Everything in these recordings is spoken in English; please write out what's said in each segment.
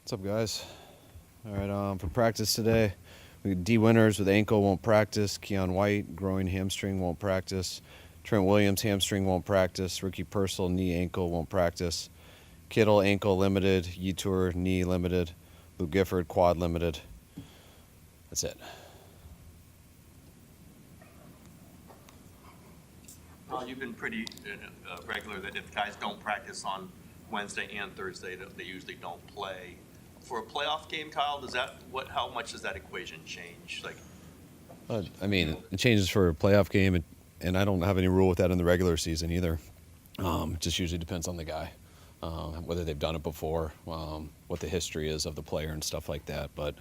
What's up, guys? All right, for practice today, D. Winters with ankle won't practice. Keon White, groin hamstring, won't practice. Trent Williams, hamstring, won't practice. Ricky Purcell, knee, ankle, won't practice. Kittle, ankle, limited. Yetur, knee, limited. Luke Gifford, quad, limited. That's it. You've been pretty regular that if guys don't practice on Wednesday and Thursday, that they usually don't play. For a playoff game, Kyle, how much does that equation change? It changes for a playoff game, and I don't have any rule with that in the regular season either. It just usually depends on the guy, whether they've done it before, what the history is of the player and stuff like that. But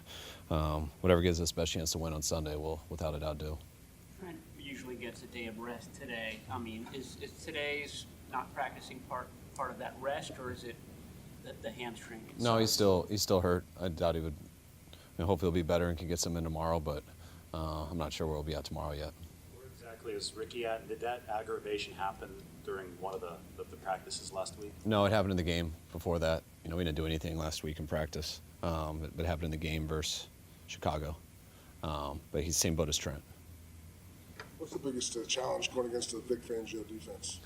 whatever gives us the best chance to win on Sunday, we'll without a doubt do. Trent usually gets a day of rest today. Is today's not practicing part of that rest, or is it the hamstring itself? No, he's still hurt. I doubt he would. Hopefully he'll be better and can get some in tomorrow, but I'm not sure where he'll be at tomorrow yet. Where exactly is Ricky at? Did that aggravation happen during one of the practices last week? No, it happened in the game before that. We didn't do anything last week in practice. It happened in the game versus Chicago. But he's the same boat as Trent. What's the biggest challenge going against the Vic Fangio defense?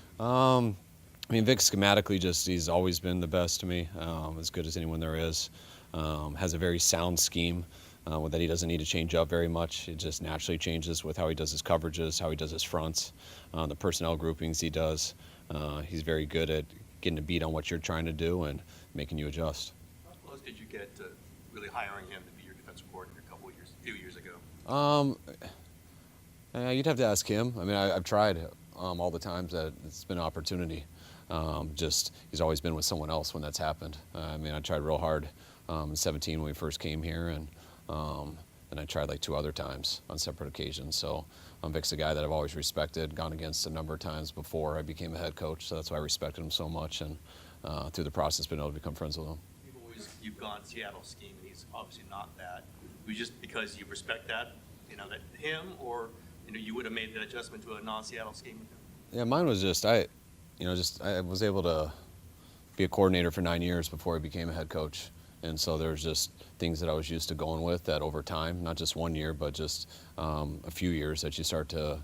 Vic schematically he's always been the best to me, as good as anyone there is. Has a very sound scheme that he doesn't need to change up very much. It just naturally changes with how he does his coverages, how he does his fronts, the personnel groupings he does. He's very good at getting a beat on what you're trying to do and making you adjust. How close did you get to really hiring him to be your defensive coordinator a few years ago? You'd have to ask him. I've tried all the times that it's been an opportunity. He's always been with someone else when that's happened. I tried real hard in 17 when we first came here, and I tried like 2 other times on separate occasions. So Vic's a guy that I've always respected, gone against a number of times before I became a head coach. So that's why I respected him so much, and through the process, been able to become friends with him. You've gone Seattle scheme, and he's obviously not that. Was just because you respect that him, or you would have made that adjustment to a non-Seattle scheme with him? Yeah, mine was I was able to be a coordinator for 9 years before I became a head coach. And so there's just things that I was used to going with that over time, not just 1 year, but just a few years that you start to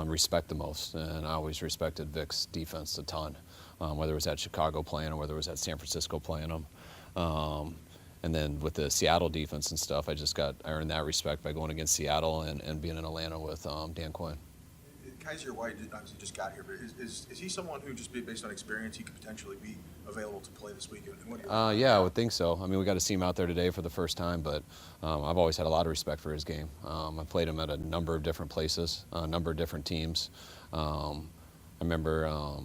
respect the most. And I always respected Vic's defense a ton, whether it was at Chicago playing or whether it was at San Francisco playing them. And then with the Seattle defense and stuff, I earned that respect by going against Seattle and being in Atlanta with Dan Quinn. Kaiser White obviously just got here, but is he someone who, just based on experience, he could potentially be available to play this week? Yeah, I would think so. We got to see him out there today for the first time, but I've always had a lot of respect for his game. I played him at a number of different places, a number of different teams. I remember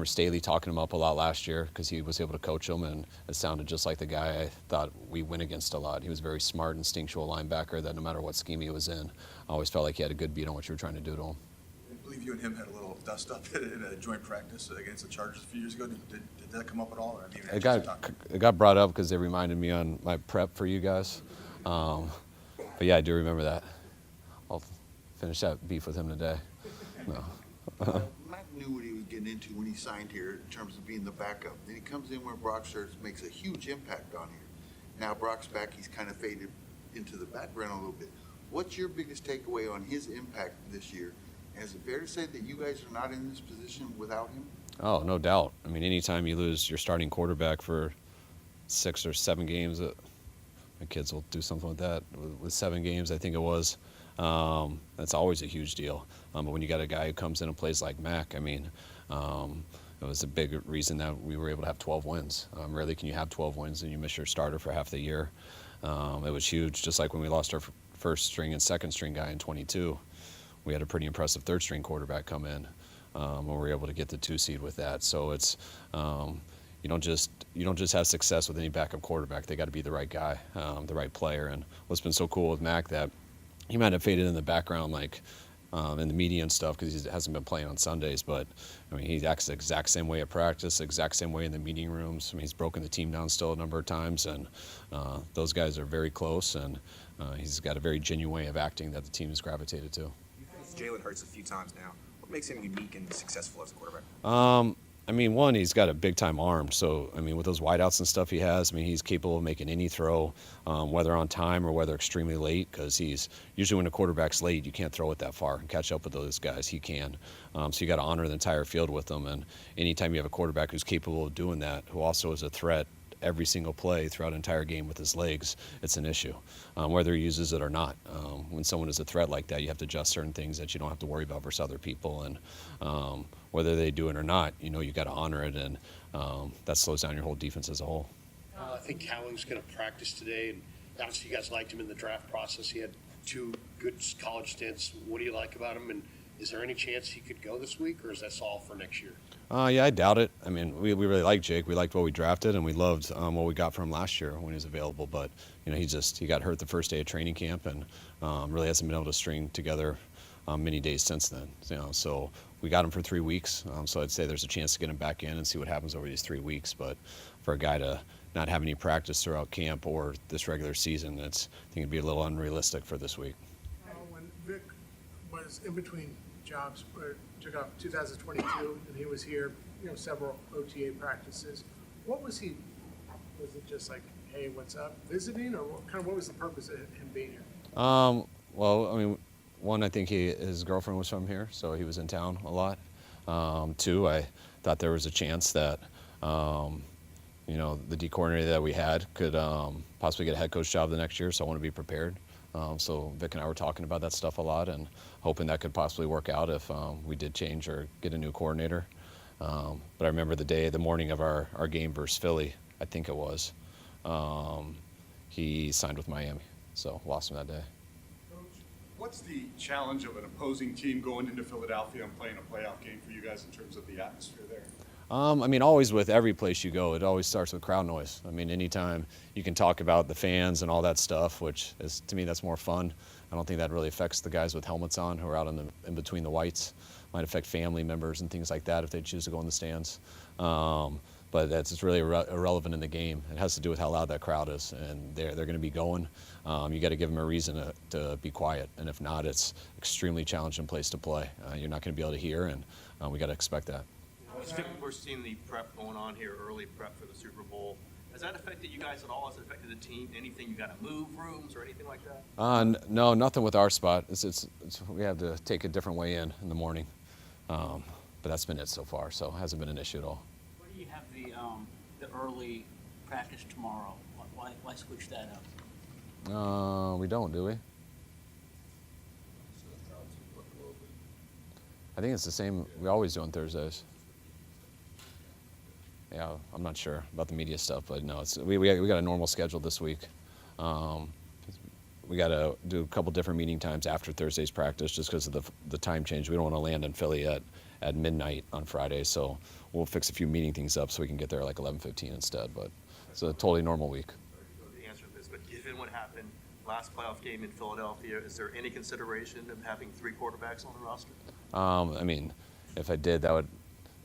Staley talking him up a lot last year because he was able to coach him, and it sounded just like the guy I thought we win against a lot. He was a very smart, instinctual linebacker that no matter what scheme he was in, I always felt like he had a good beat on what you were trying to do to him. I believe you and him had a little dust-up in a joint practice against the Chargers a few years ago. Did that come up at all? It got brought up because they reminded me on my prep for you guys. But yeah, I do remember that. I'll finish that beef with him today. No. Matt knew what he was getting into when he signed here in terms of being the backup. Then he comes in where Brock starts, makes a huge impact on here. Now Brock's back, he's kind of faded into the background a little bit. What's your biggest takeaway on his impact this year? And is it fair to say that you guys are not in this position without him? Oh, no doubt. Anytime you lose your starting quarterback for 6 or 7 games, my kids will do something with that. With 7 games, I think it was. That's always a huge deal. But when you got a guy who comes in and plays like Mac, it was a big reason that we were able to have 12 wins. Rarely can you have 12 wins and you miss your starter for half the year. It was huge, just like when we lost our first string and second string guy in 22. We had a pretty impressive third string quarterback come in, and we were able to get the 2 seed with that. So it's you don't just have success with any backup quarterback. They got to be the right guy, the right player. And what's been so cool with Mac that he might have faded in the background, like in the media and stuff, because he hasn't been playing on Sundays. But he acts the exact same way at practice, the exact same way in the meeting rooms. He's broken the team down still a number of times, and those guys are very close. And he's got a very genuine way of acting that the team has gravitated to. Jalen Hurts a few times now. What makes him unique and successful as a quarterback? I mean, one, he's got a big-time arm. So, I mean, with those wideouts and stuff he has, I mean, he's capable of making any throw, whether on time or whether extremely late, because he's usually when a quarterback's late, you can't throw it that far and catch up with those guys. He can. So you got to honor the entire field with them. And anytime you have a quarterback who's capable of doing that, who also is a threat every single play throughout an entire game with his legs, it's an issue, whether he uses it or not. When someone is a threat like that, you have to adjust certain things that you don't have to worry about versus other people. And whether they do it or not, you got to honor it, and that slows down your whole defense as a whole. I think Cowling's going to practice today, and obviously you guys liked him in the draft process. He had 2 good college stints. What do you like about him, and is there any chance he could go this week, or is that all for next year? Yeah, I doubt it. I mean, we really like Jake. We liked what we drafted, and we loved what we got from him last year when he was available. But he got hurt the first day of training camp, and really hasn't been able to string together many days since then. So we got him for 3 weeks. So I'd say there's a chance to get him back in and see what happens over these 3 weeks. But for a guy to not have any practice throughout camp or this regular season, I think it'd be a little unrealistic for this week. When Vic was in between jobs, or took off 2022, and he was here, several OTA practices. What was he? Was it just like, hey, what's up, visiting, or what was the purpose of him being here? Well, I mean, one, I think his girlfriend was from here, so he was in town a lot. 2, I thought there was a chance that the D coordinator that we had could possibly get a head coach job the next year, so I want to be prepared. So Vic and I were talking about that stuff a lot and hoping that could possibly work out if we did change or get a new coordinator. But I remember the morning of our game versus Philly, I think it was, he signed with Miami, so lost him that day. What's the challenge of an opposing team going into Philadelphia and playing a playoff game for you guys in terms of the atmosphere there? I mean, always with every place you go, it always starts with crowd noise. I mean, anytime you can talk about the fans and all that stuff, which is, to me, that's more fun. I don't think that really affects the guys with helmets on who are out in between the whites. Might affect family members and things like that if they choose to go in the stands. But that's really irrelevant in the game. It has to do with how loud that crowd is, and they're going to be going. You got to give them a reason to be quiet, and if not, it's extremely challenging place to play. You're not going to be able to hear, and we got to expect that. We're seeing the prep going on here, early prep for the Super Bowl. Has that affected you guys at all? Has it affected the team? Anything you got to move rooms or anything like that? No, nothing with our spot. We have to take a different way in the morning, but that's been it so far. So it hasn't been an issue at all. Why do you have the early practice tomorrow? Why switch that up? We don't, do we? I think it's the same. We always do on Thursdays. Yeah, I'm not sure about the media stuff, but no, we got a normal schedule this week. We got to do a couple different meeting times after Thursday's practice just because of the time change. We don't want to land in Philly at midnight on Friday, so we'll fix a few meeting things up so we can get there like 11:15 instead. But it's a totally normal week. The answer to this, but given what happened last playoff game in Philadelphia, is there any consideration of having 3 quarterbacks on the roster? I mean, if I did, that'd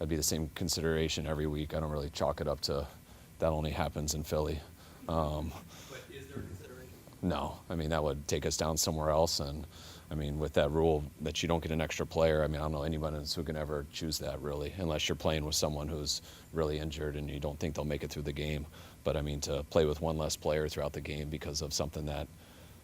be the same consideration every week. I don't really chalk it up to that only happens in Philly. But is there a consideration? No, I mean, that would take us down somewhere else. And I mean, with that rule that you don't get an extra player, I mean, I don't know anyone who can ever choose that really, unless you're playing with someone who's really injured and you don't think they'll make it through the game. But I mean, to play with one less player throughout the game because of something that,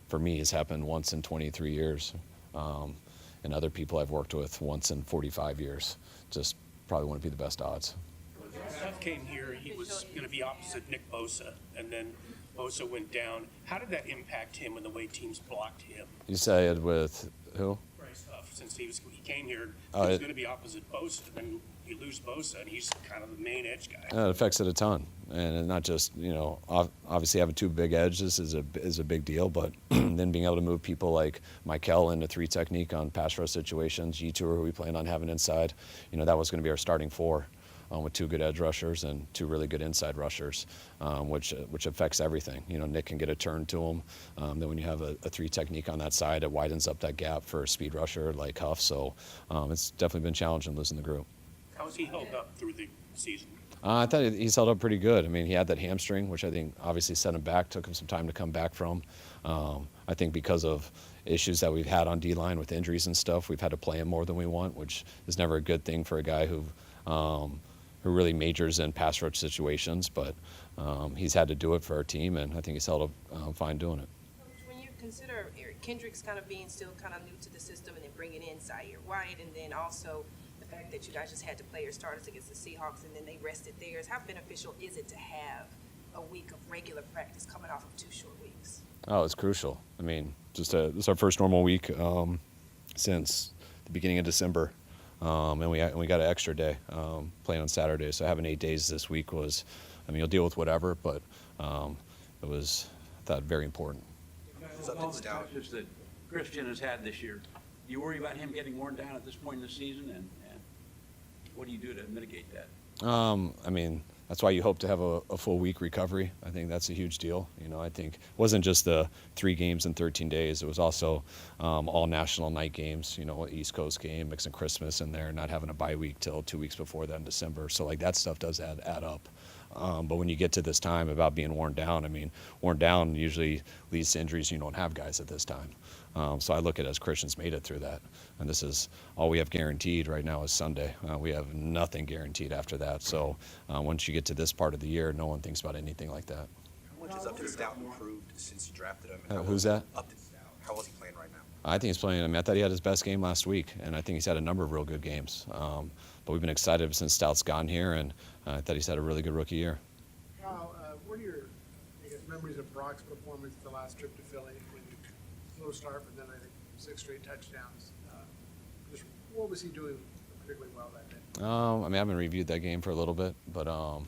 for me, has happened once in 23 years, and other people I've worked with once in 45 years, just probably wouldn't be the best odds. When Seth came here, he was going to be opposite Nick Bosa, and then Bosa went down. How did that impact him and the way teams blocked him? You said with who? Bryce Huff, since he came here, Oh, he was going to be opposite Bosa, then you lose Bosa, and he's kind of the main edge guy. It affects it a ton, and not just obviously having 2 big edges is a big deal, but then being able to move people like Michael into 3 technique on pass rush situations, G2 who we plan on having inside, that was going to be our starting 4. With 2 good edge rushers and 2 really good inside rushers, which affects everything. Nick can get a turn to him. Then when you have a 3 technique on that side, it widens up that gap for a speed rusher like Huff. So it's definitely been challenging losing the group. How has he held up through the season? I thought he's held up pretty good. I mean, he had that hamstring, which I think obviously set him back, took him some time to come back from. I think because of issues that we've had on D-line with injuries and stuff, we've had to play him more than we want, which is never a good thing for a guy who who really majors in pass rush situations, but he's had to do it for our team, and I think he's held up fine doing it. When you consider Eric Kendricks kind of being still kind of new to the system and then bringing in Zaire White, and then also the fact that you guys just had to play your starters against the Seahawks and then they rested theirs, how beneficial is it to have a week of regular practice coming off of 2 short weeks? Oh, it's crucial. I mean, this is our first normal week since the beginning of December, and we got an extra day playing on Saturday. So having 8 days this week was, I mean, you'll deal with whatever, but it was, I thought, very important. With all the touches that Christian has had this year, do you worry about him getting worn down at this point in the season, and what do you do to mitigate that? I mean, that's why you hope to have a full week recovery. I think that's a huge deal. You know, I think it wasn't just the 3 games in 13 days. It was also all national night games, you know, East Coast game, mixing Christmas in there, not having a bye week till 2 weeks before that in December. So, like, that stuff does add up. But when you get to this time about being worn down, I mean, worn down usually leads to injuries. You don't have guys at this time. So I look at it as Christian's made it through that. And this is all we have guaranteed right now is Sunday. We have nothing guaranteed after that. So once you get to this part of the year, no one thinks about anything like that. How much has Upton Stout improved since you drafted him? Who's that? Upton Stout. How was he playing right now? I think he's playing. I mean, I thought he had his best game last week, and I think he's had a number of real good games. But we've been excited since Stout's gotten here, and I thought he's had a really good rookie year. Kyle, what are your, I guess, memories of Brock's performance the last trip to Philly when you slow start, but then I think 6 straight touchdowns? Just what was he doing particularly well that day? I mean, I haven't reviewed that game for a little bit, but I'm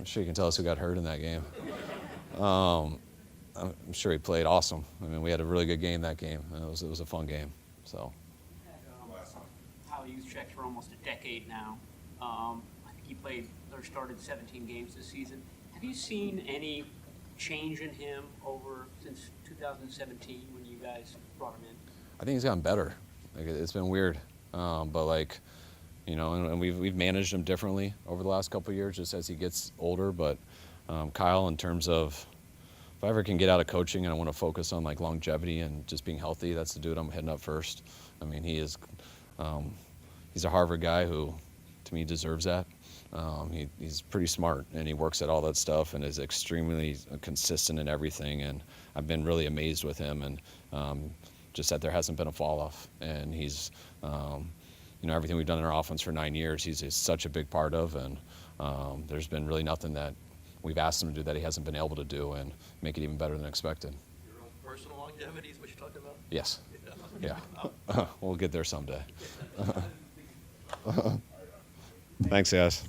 sure you can tell us who got hurt in that game. I'm sure he played awesome. I mean, we had a really good game that game. It was a fun game. So. Kyle Juszczyk's for almost a decade now. I think he played or started 17 games this season. Have you seen any change in him since 2017 when you guys brought him in? I think he's gotten better. Like, it's been weird, but like, you know, and we've managed him differently over the last couple of years, just as he gets older. But Kyle, in terms of, if I ever can get out of coaching and I want to focus on like longevity and just being healthy, that's the dude I'm heading up first. I mean, he's a Harvard guy who, to me, deserves that. He's pretty smart, and he works at all that stuff and is extremely consistent in everything. And I've been really amazed with him, and just that there hasn't been a fall off. And he's, you know, everything we've done in our offense for 9 years, he's such a big part of. And there's been really nothing that we've asked him to do that he hasn't been able to do and make it even better than expected. Your own personal longevity is what you're talking about? Yes. Yeah. We'll get there someday. Thanks, guys.